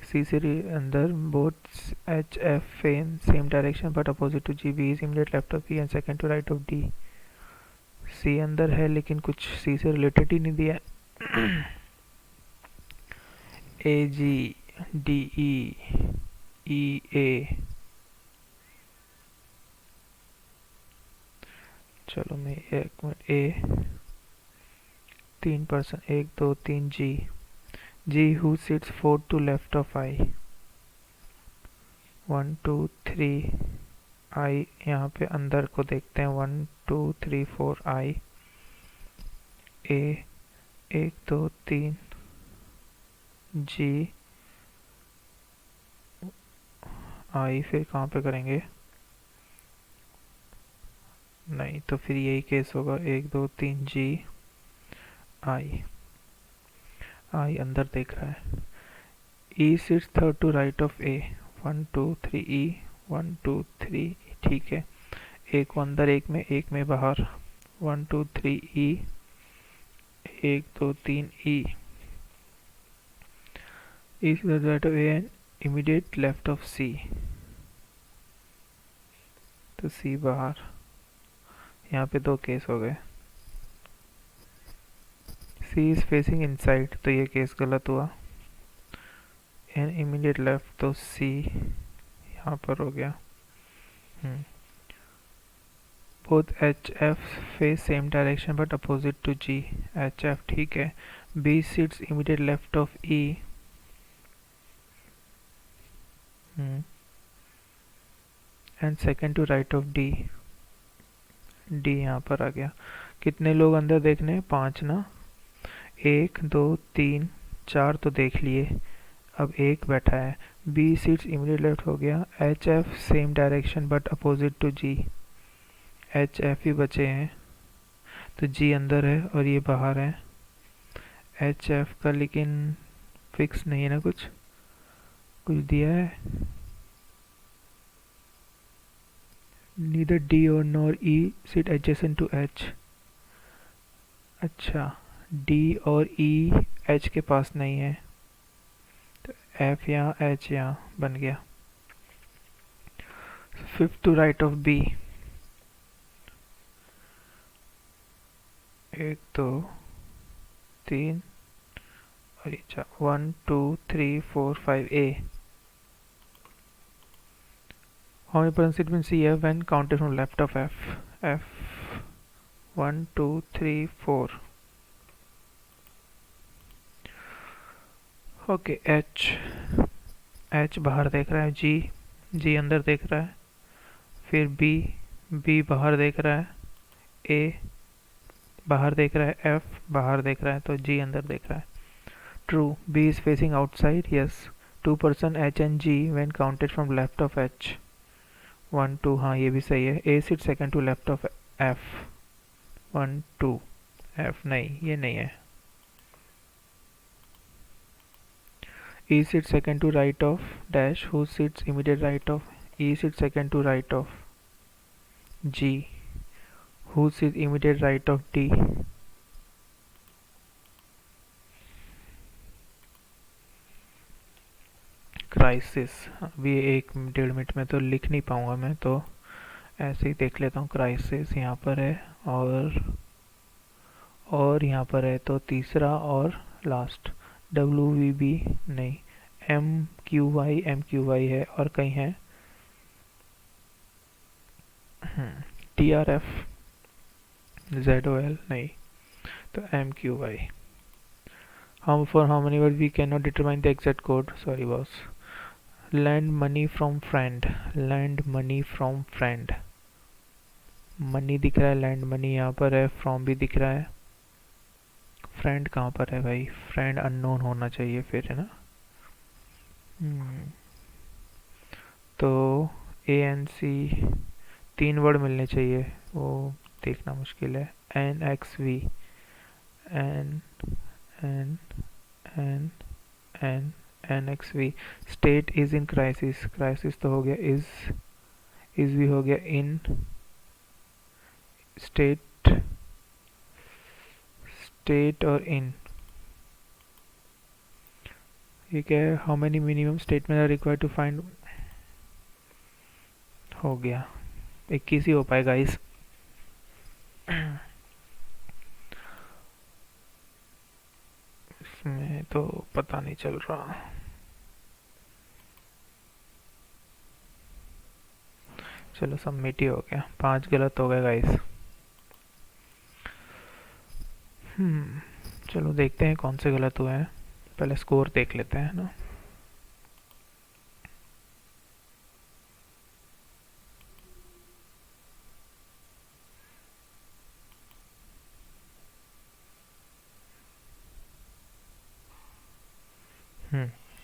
C से अंदर, both H F in same direction but opposite to G. B is immediate left of E and second to right of D. C अंदर है लेकिन कुछ C से रिलेटेड ही नहीं दिया है। A G D E E A, चलो मैं एक minute, A 3%, 1 2 3 G, G who sits fourth to left of I. 1 2 3 I, यहाँ पे अंदर को देखते हैं, 1 2 3 4 I। A 1 2 3 G I, फिर कहाँ पे करेंगे? नहीं तो फिर यही केस होगा, 1 2 3 G I। I अंदर देख रहा है। E sits third to right of A, 1 2 3 E, 1 2 3, ठीक है। एक अंदर, एक में बाहर, 1 2 3 E, 1 2 3 E। E is the right of A and immediate left of C, तो C बाहर। यहाँ पे 2 केस हो गए। C is facing inside, तो ये केस गलत हुआ। and immediate left, तो C यहाँ पर हो गया। both H F face same direction but opposite to G, H F ठीक है। B sits immediate left of E, and second to right of D, D यहाँ पर आ गया। कितने लोग अंदर देखने हैं? 5 ना, 1 2 3 4 तो देख लिए, अब एक बैठा है। B सीट्स इमीडिएट लेफ्ट हो गया। H F same direction but opposite to G, H F ही बचे हैं, तो जी अंदर है और ये बाहर है। एच एफ का लेकिन फिक्स नहीं है ना, कुछ दिया है। नीदर डी और nor E sit adjacent to H. अच्छा, डी और ई एच के पास नहीं है, तो एफ यहाँ एच यहाँ बन गया। Fifth to right of B, 1 2 3 और ये 1 2 3 4 5 A। How many persons it means C F when counted from left of F? F 1 2 3 4। Okay, H बाहर देख रहा है, G अंदर देख रहा है, फिर B बाहर देख रहा है, A बाहर देख रहा है, F बाहर देख रहा है, तो G अंदर देख रहा है। True, B is facing outside. Yes, 2% H and G when counted from left of H. 1 2, हाँ ये भी सही है। A sit second to left of F, 1 2 F नहीं, ये नहीं है। E sits second to right of dash, who sits immediate right of E sits second to right of G, who sits immediate right of D। Crisis, अभी 1-1.5 minute में तो लिख नहीं पाऊंगा मैं, तो ऐसे ही देख लेता हूँ। क्राइसिस यहाँ पर है और यहाँ पर है, तो तीसरा और लास्ट। WVB नहीं, MQY है और कहीं है। TRF, ZOL नहीं, तो MQY. For how many words we cannot determine the exact code. Sorry boss. Lend money from friend. Lend money from friend. Money दिख रहा है, लैंड मनी यहाँ पर है, फ्रॉम भी दिख रहा है. फ्रेंड कहाँ पर है भाई? फ्रेंड अननोन होना चाहिए फिर, है ना. तो ANC 3 वर्ड मिलने चाहिए, वो देखना मुश्किल है. NXV, N N N N NXV. State is in crisis. Crisis तो हो गया. इज भी हो गया. इन स्टेट, स्टेट और इन. ये क्या है? How many minimum statement are required to find. हो गया. 21 ही हो पाएगा इस. इसमें तो पता नहीं चल रहा. चलो सबमिट ही हो गया. 5 गलत हो गए गाइस. चलो देखते हैं कौन से गलत हुए हैं. पहले स्कोर देख लेते हैं ना.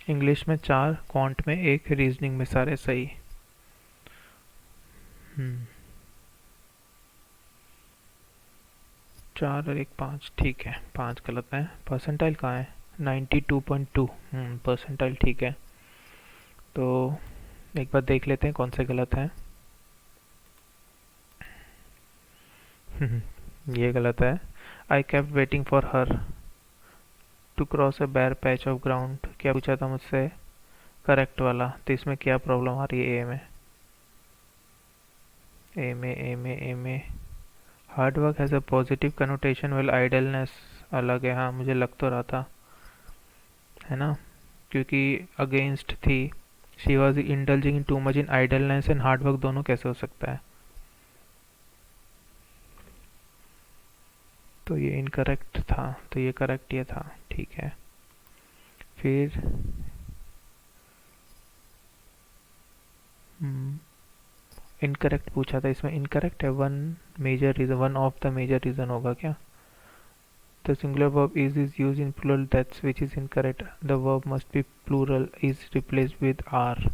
इंग्लिश में 4, क्वांट में 1, रीजनिंग में सारे सही. 4 और 1 5. ठीक है, 5 गलत है. परसेंटाइल कहाँ है? 92.2. परसेंटाइल ठीक है. तो एक बार देख लेते हैं कौन से गलत हैं. ये गलत है. I kept waiting for her to cross a bare patch of ground. क्या पूछा था मुझसे? करेक्ट वाला. तो इसमें क्या प्रॉब्लम आ रही है? ए में hard work has a positive connotation well idleness अलग है. हाँ मुझे लग तो रहा था, है ना, क्योंकि अगेंस्ट थी. She was indulging in too much in idleness and hard work. दोनों कैसे हो सकता है? तो ये इनकरेक्ट था, तो ये करेक्ट ये था. ठीक है. फिर इनकरेक्ट पूछा था. इसमें इनकरेक्ट है. One major reason, one of the major reason होगा क्या? The singular verb is used in plural, that's which is incorrect. The verb must be plural, is replaced with are.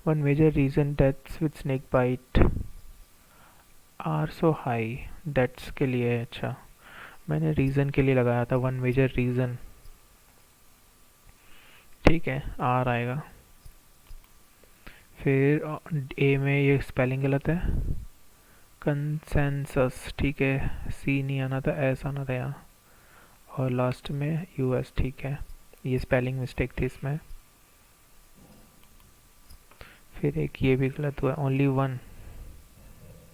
One major reason that's with snake bite. Are so high, that's के लिए है. अच्छा, मैंने reason के लिए लगाया था. One major reason. ठीक है, आर आएगा. फिर ए में ये स्पेलिंग गलत है. कंसेंसस. ठीक है, सी नहीं आना था, एस आना था यहाँ. और लास्ट में यूएस. ठीक है, ये स्पेलिंग मिस्टेक थी इसमें. फिर एक ये भी गलत हुआ. Only one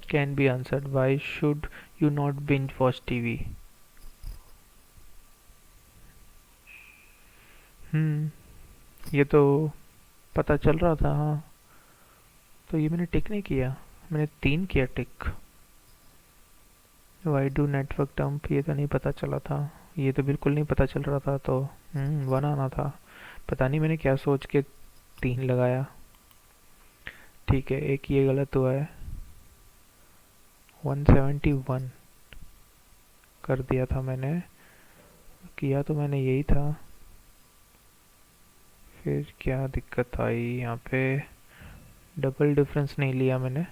can be answered. Why should you not binge watch TV. ये तो पता चल रहा था. हाँ, तो ये मैंने टिक नहीं किया. मैंने 3 किया टिक. वाई डू नेटवर्क डंप, ये तो नहीं पता चला था. ये तो बिल्कुल नहीं पता चल रहा था. तो 1 आना था. पता नहीं मैंने क्या सोच के 3 लगाया. ठीक है, एक ये गलत हुआ है. 171 कर दिया था मैंने. किया तो मैंने यही था. फिर क्या दिक्कत आई यहाँ पे? डबल डिफरेंस नहीं लिया मैंने.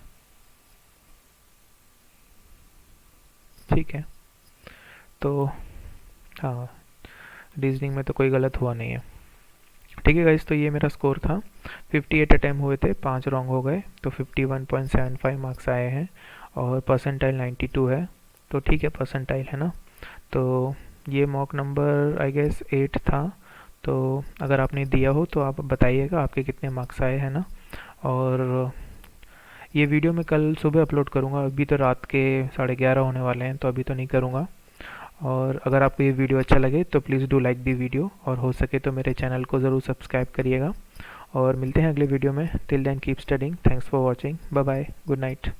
ठीक है, तो हाँ, रीजनिंग में तो कोई गलत हुआ नहीं है. ठीक है गाइस, तो ये मेरा स्कोर था. 58 अटैम्प्ट हुए थे, 5 रॉन्ग हो गए, तो 51.75 मार्क्स आए हैं. और परसेंटाइल 92 है. तो ठीक है, परसेंटाइल है ना. तो ये मॉक नंबर आई गेस 8 था. तो अगर आपने दिया हो तो आप बताइएगा आपके कितने मार्क्स आए हैं ना. और ये वीडियो मैं कल सुबह अपलोड करूँगा. अभी तो रात के 11:30 होने वाले हैं, तो अभी तो नहीं करूँगा. और अगर आपको ये वीडियो अच्छा लगे तो please do like the video, और हो सके तो मेरे चैनल को ज़रूर सब्सक्राइब करिएगा. और मिलते हैं अगले वीडियो में. Till then keep studying. Thanks for watching. Bye bye. Good night.